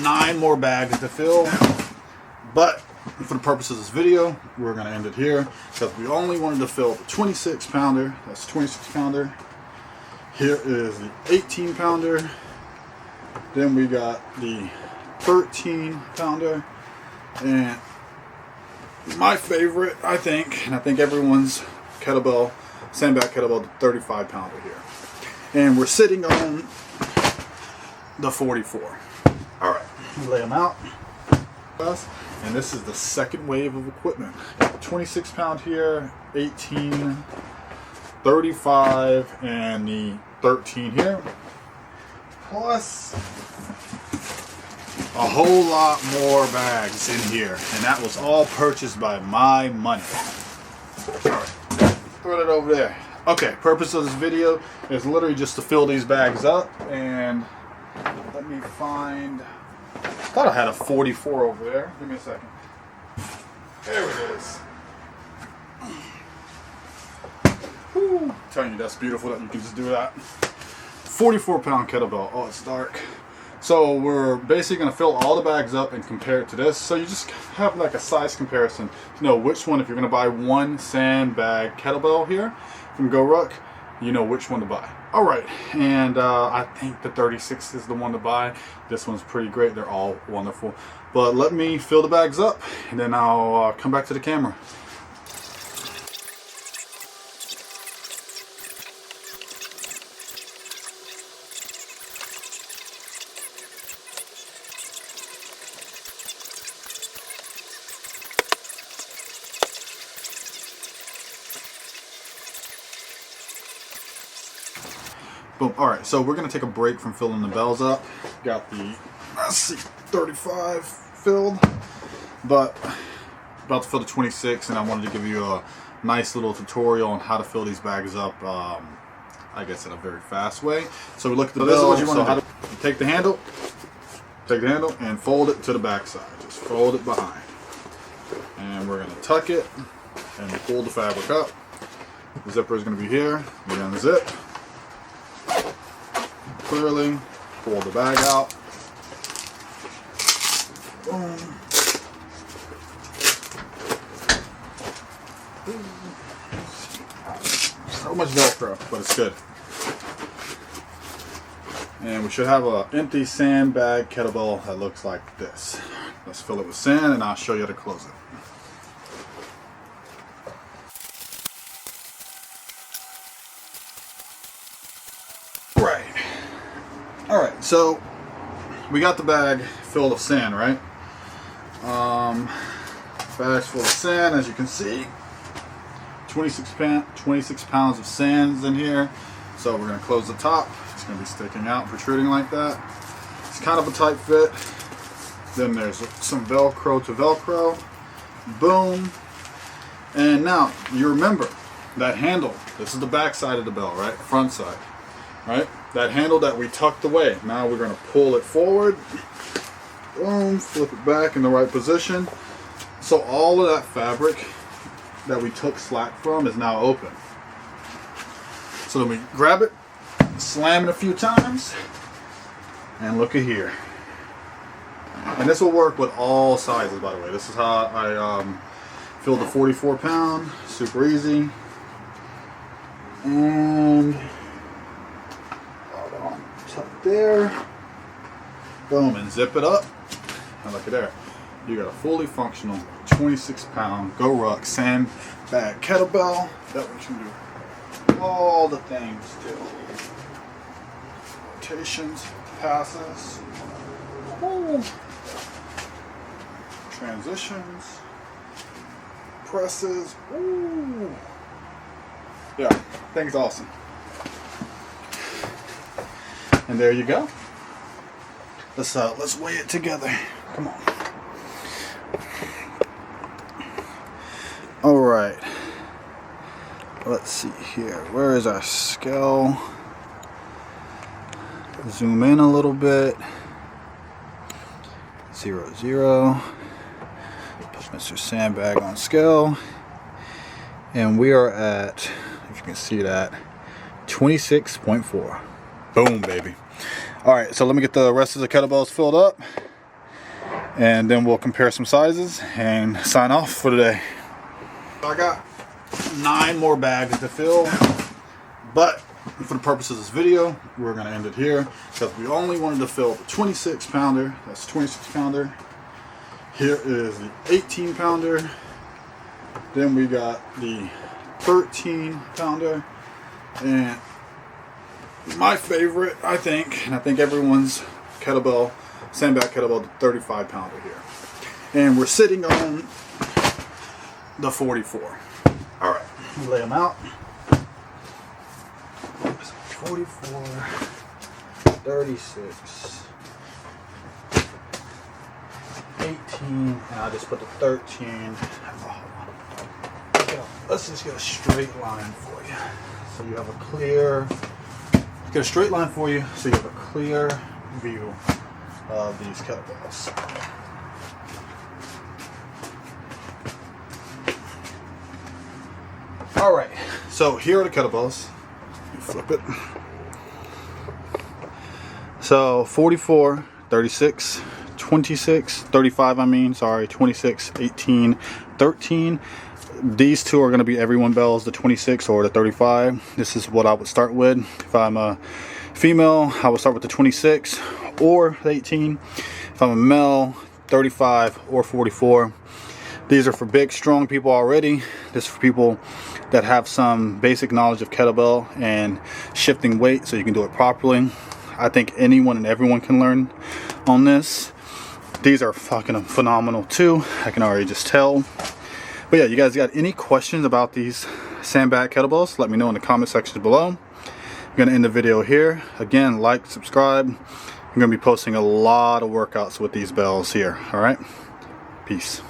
got 9 more bags to fill, but for the purpose of this video, we're going to end it here because we only wanted to fill the 26 pounder. That's 26 pounder. Here is the 18 pounder. Then we got the 13 pounder. And my favorite, I think, and I think everyone's kettlebell, sandbag kettlebell, the 35 pounder here. And we're sitting on the 44. All right, lay them out. And this is the second wave of equipment. Got the 26 pound here, 18, 35, and the 13 here. Plus a whole lot more bags in here. And that was all purchased by my money. All right, put it over there. Okay, purpose of this video is literally just to fill these bags up. And let me find... I thought I had a 44 over there. Give me a second. There it is. Whew. I'm telling you, that's beautiful that you can just do that. 44 pound kettlebell. Oh, it's dark. So we're basically going to fill all the bags up and compare it to this. So you just have like a size comparison to know which one, if you're going to buy one sandbag kettlebell here from GORUCK, you know which one to buy. Alright, and I think the 36 is the one to buy. This one's pretty great. They're all wonderful. But let me fill the bags up, and then I'll come back to the camera. Boom. Alright, so we're going to take a break from filling the bells up. Got the, let's see, 35 filled, but about to fill the 26, and I wanted to give you a nice little tutorial on how to fill these bags up, I guess in a very fast way. So we look at the bell. This is what you want to do. Take the handle, and fold it to the back side. Just fold it behind. And we're going to tuck it and pull the fabric up. The zipper is going to be here. We unzip. Clearly, pull the bag out. Boom. So much Velcro, but it's good. And we should have an empty sandbag kettlebell that looks like this. Let's fill it with sand, and I'll show you how to close it. Alright, so we got the bag filled with sand, right? Bag's full of sand, as you can see. 26 pounds of sand in here. So we're going to close the top. It's going to be sticking out, protruding like that. It's kind of a tight fit. Then there's some Velcro to Velcro. Boom. And now, you remember that handle. This is the back side of the bell, right? Front side. Right? That handle that we tucked away. Now we're going to pull it forward. Boom. Flip it back in the right position. So all of that fabric that we took slack from is now open. So then we grab it, slam it a few times, and look at here. And this will work with all sizes, by the way. This is how I filled the 44 pound. Super easy. And tuck there. Boom, and zip it up. And look at there. You got a fully functional 26 pound GORUCK sandbag kettlebell that we can do all the things to. Rotations, passes, woo. Transitions, presses. Woo. Yeah, thing's awesome. And there you go. Let's weigh it together. Come on. All right. Let's see here. Where is our scale? Zoom in a little bit. 0, 0. Put Mr. Sandbag on scale. And we are at, if you can see that, 26.4. Boom, baby. All right, so let me get the rest of the kettlebells filled up, and then we'll compare some sizes and sign off for today. I got 9 more bags to fill, but for the purposes of this video, we're going to end it here because we only wanted to fill the 26 pounder. That's 26 pounder. Here is the 18 pounder. Then we got the 13 pounder. And my favorite, I think, and I think everyone's kettlebell, sandbag kettlebell, the 35 pounder here. And we're sitting on the 44. All right, lay them out. 44, 36, 18, and I'll just put the 13. Let's just get a straight line for you. So you have a clear, get a straight line for you so you have a clear view of these kettlebells. All right, so here are the kettlebells. Flip it. So 44, 36, 26, 35 I mean, sorry, 26, 18, 13. These two are going to be everyone bells, the 26 or the 35. This is what I would start with. If I'm a female, I would start with the 26 or the 18. If I'm a male, 35 or 44. These are for big, strong people already. This is for people that have some basic knowledge of kettlebell and shifting weight so you can do it properly. I think anyone and everyone can learn on this. These are fucking phenomenal too. I can already just tell. But yeah, you guys got any questions about these sandbag kettlebells? Let me know in the comment section below. I'm going to end the video here. Again, like, subscribe. I'm going to be posting a lot of workouts with these bells here. All right? Peace.